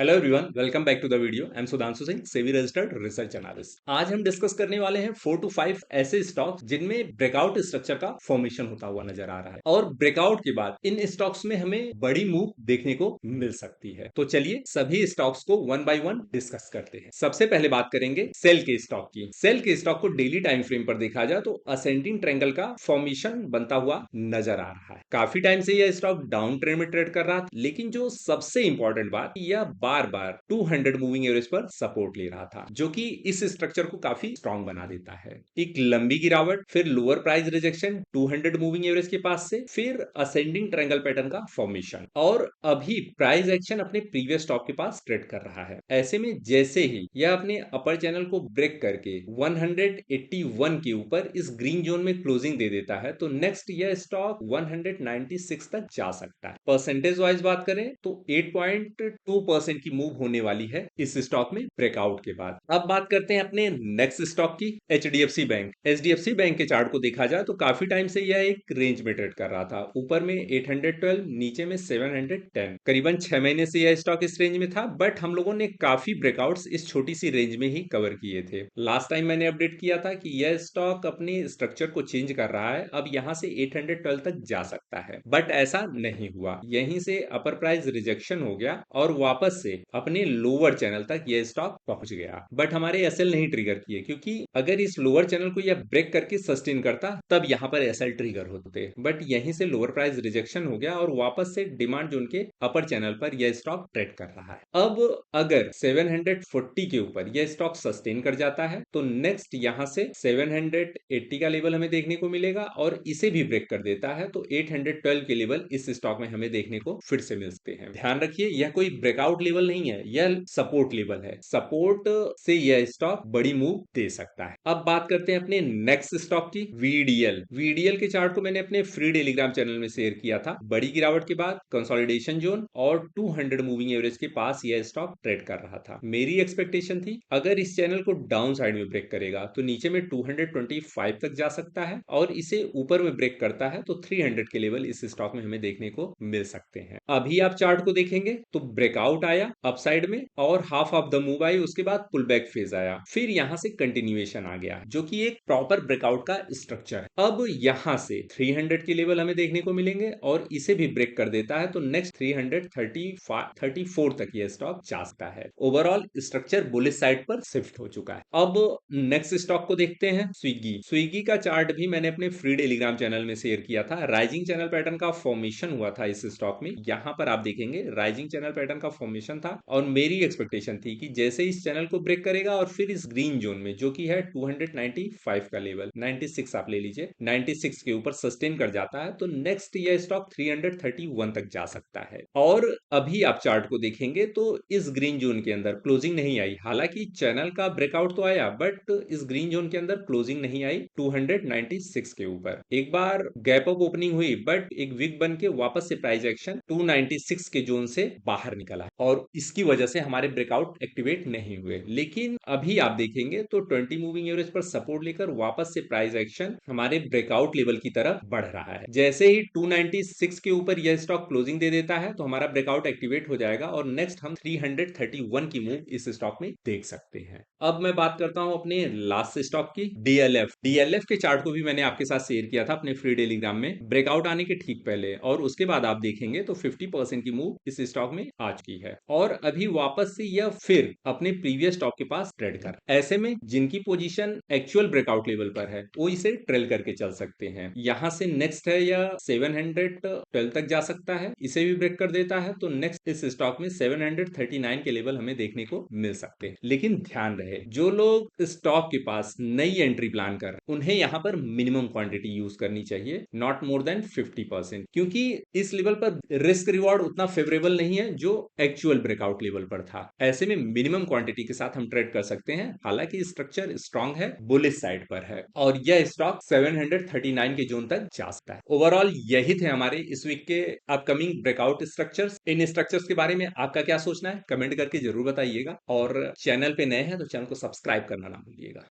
Hello everyone, welcome back to the video. I am Sudhanshu Singh, SEBI registered research analyst. आज हम discuss करने वाले हैं 4 to 5 ऐसे स्टॉक्स जिनमें ब्रेकआउट स्ट्रक्चर का फॉर्मेशन होता हुआ नजर आ रहा है और ब्रेकआउट के बाद इन स्टॉक्स में हमें बड़ी मूव देखने को मिल सकती है। तो चलिए सभी स्टॉक्स को वन बाय वन डिस्कस करते हैं। सबसे पहले बात करेंगे सेल के स्टॉक की। सेल के स्टॉक को डेली टाइम फ्रेम पर देखा जाए तो असेंडिंग ट्रायंगल का फॉर्मेशन बनता हुआ नजर आ रहा है। काफी टाइम से यह स्टॉक डाउन ट्रेंड में ट्रेड कर रहा था, लेकिन जो सबसे इंपॉर्टेंट बात, यह बार बार 200 मूविंग एवरेज पर सपोर्ट ले रहा था, जो कि इस स्ट्रक्चर को काफी स्ट्रांग बना देता है। एक लंबी गिरावट, फिर lower price rejection 200 moving average के पास से, फिर असेंडिंग ट्रायंगल पैटर्न का फॉर्मेशन, और अभी प्राइस एक्शन अपने प्रीवियस टॉप के पास ट्रेड कर रहा है। ऐसे में जैसे ही यह अपने अपर चैनल को ब्रेक करके 181 के ऊपर इस ग्रीन जोन में क्लोजिंग दे देता है, तो नेक्स्ट यह स्टॉक 196 तक जा सकता है। परसेंटेज वाइज बात करें तो 8.2% की मूव होने वाली है इस स्टॉक में ब्रेकआउट के बाद। अब बात करते हैं अपने नेक्स्ट स्टॉक की, एचडीएफसी बैंक। एचडीएफसी बैंक के चार्ट को देखा जाए तो काफी टाइम से यह एक रेंज में ट्रेड कर रहा था। ऊपर में 812, नीचे में 710। करीबन 6 महीने से यह स्टॉक इस रेंज में था, बट हम लोगों ने काफी ब्रेकआउट्स इस छोटी सी रेंज में ही कवर किए थे। लास्ट टाइम मैंने अपडेट किया था कि यह स्टॉक अपने स्ट्रक्चर को चेंज कर रहा है, अब यहां से 812 तक जा सकता है, बट ऐसा नहीं हुआ। यहीं से अपर प्राइस रिजेक्शन हो गया और वापस से अपने लोअर चैनल तक यह स्टॉक पहुंच गया, बट हमारे एसएल नहीं ट्रिगर किए, क्योंकि अगर इस लोअर चैनल को यह ब्रेक करके सस्टेन करता तब यहां पर एसएल ट्रिगर होते, बट यहीं से लोअर प्राइस रिजेक्शन हो गया और वापस से डिमांड जोन के अपर चैनल पर यह स्टॉक ट्रेड कर रहा है। अब अगर 740 के ऊपर यह स्टॉक सस्टेन कर जाता है तो नेक्स्ट यहां से 780 का लेवल हमें देखने को मिलेगा, और इसे भी ब्रेक कर देता है तो 812 के लेवल इस स्टॉक में हमें देखने को फिर से मिलते हैं। ध्यान रखिए, यह कोई ब्रेकआउट लेवल नहीं है, यह सपोर्ट लेवल है। सपोर्ट से यह स्टॉक बड़ी मूव दे सकता है। अब बात करते हैं अपने नेक्स्ट स्टॉक की, वीडीएल। वीडीएल के चार्ट को मैंने अपने फ्री टेलीग्राम चैनल में शेयर किया था। बड़ी गिरावट के बाद कंसोलिडेशन जोन और 200 मूविंग एवरेज के पास यह स्टॉक ट्रेड कर रहा था। मेरी एक्सपेक्टेशन थी अगर इस चैनल को डाउन साइड में ब्रेक करेगा तो नीचे में 225 तक जा सकता है, और इसे ऊपर में ब्रेक करता है तो 300 के लेवल इस स्टॉक में हमें देखने को मिल सकते हैं। अभी आप चार्ट को देखेंगे तो ब्रेकआउट आया अपसाइड में और half of the move I, उसके बाद पुल बैक फेज आया, फिर यहां से कंटिन्यूएशन आ गया, जो कि एक प्रॉपर ब्रेकआउट का स्ट्रक्चर है। अब यहां से 300 के लेवल हमें देखने को मिलेंगे और इसे भी ब्रेक कर देता है तो नेक्स्ट 334 तक यह स्टॉक जा सकता है। ओवरऑल स्ट्रक्चर बुलिश साइड पर शिफ्ट हो चुका है। अब नेक्स्ट स्टॉक को देखते हैं, स्विगी। स्विगी का चार्ट भी मैंने अपने फ्री टेलीग्राम चैनल में शेयर किया था। राइजिंग चैनल पैटर्न का फॉर्मेशन हुआ था इस स्टॉक में। यहां पर आप देखेंगे राइजिंग चैनल पैटर्न का फॉर्मेशन था, और मेरी एक्सपेक्टेशन थी कि जैसे इस चैनल को ब्रेक करेगा और फिर इस ग्रीन जोन में, जो कि है 295 का लेवल, 96 आप ले लीजिए, 96 के ऊपर सस्टेन कर जाता है तो नेक्स्ट यह स्टॉक 331 तक जा सकता है। और अभी आप चार्ट को देखेंगे तो इस ग्रीन जोन के अंदर क्लोजिंग नहीं आई। हालांकि चैनल का ब्रेकआउट तो आया, बट इस ग्रीन जोन के अंदर क्लोजिंग नहीं आई 296 के ऊपर। एक बार गैप अप ओपनिंग हुई, बट एक वीक बन के वापस से प्राइस एक्शन 296 के जोन से बाहर निकला, और इसकी वजह से हमारे ब्रेकआउट एक्टिवेट नहीं हुए। लेकिन अभी आप देखेंगे तो 20 मूविंग एवरेज पर सपोर्ट लेकर वापस से प्राइस एक्शन हमारे ब्रेकआउट लेवल की तरफ बढ़ रहा है। जैसे ही 296 के ऊपर यह स्टॉक क्लोजिंग दे देता है तो हमारा ब्रेकआउट एक्टिवेट हो जाएगा, और नेक्स्ट हम 331 की मूव इस स्टॉक में देख सकते हैं। अब मैं बात करता हूं अपने लास्ट स्टॉक की, डीएलएफ। डीएलएफ के चार्ट को भी मैंने आपके साथ शेयर किया था अपने फ्री टेलीग्राम में, ब्रेकआउट आने के ठीक पहले, और उसके बाद आप देखेंगे तो 50% की मूव इस स्टॉक में आ चुकी है, और अभी वापस से यह फिर अपने प्रीवियस स्टॉक के पास ट्रेड कर। ऐसे में जिनकी पोजीशन एक्चुअल ब्रेकआउट लेवल पर है वो इसे ट्रेल करके चल सकते हैं। यहां से नेक्स्ट है यह 712 तक जा सकता है, इसे भी ब्रेक कर देता है तो नेक्स्ट इस स्टॉक में 739 के लेवल हमें देखने को मिल सकते हैं। लेकिन ध्यान रहे, जो लोग स्टॉक के पास नई एंट्री प्लान कर रहे हैं उन्हें यहां पर मिनिमम क्वांटिटी यूज करनी चाहिए, नॉट मोर देन 50%, क्योंकि इस लेवल पर रिस्क रिवॉर्ड उतना फेवरेबल नहीं है जो एक्चुअल ब्रेकआउट लेवल पर था। ऐसे में मिनिमम क्वांटिटी के साथ हम ट्रेड कर सकते हैं। हालांकि स्ट्रक्चर स्ट्रांग है, बुलिश साइड पर है, और यह स्टॉक 739 के जोन तक जा सकता है। ओवरऑल यही थे हमारे इस वीक के अपकमिंग ब्रेकआउट स्ट्रक्चर्स। इन स्ट्रक्चर्स के बारे में आपका क्या सोचना है, कमेंट करके जरूर बताइएगा, और चैनल पे नए हैं तो चैनल को सब्सक्राइब करना ना भूलिएगा।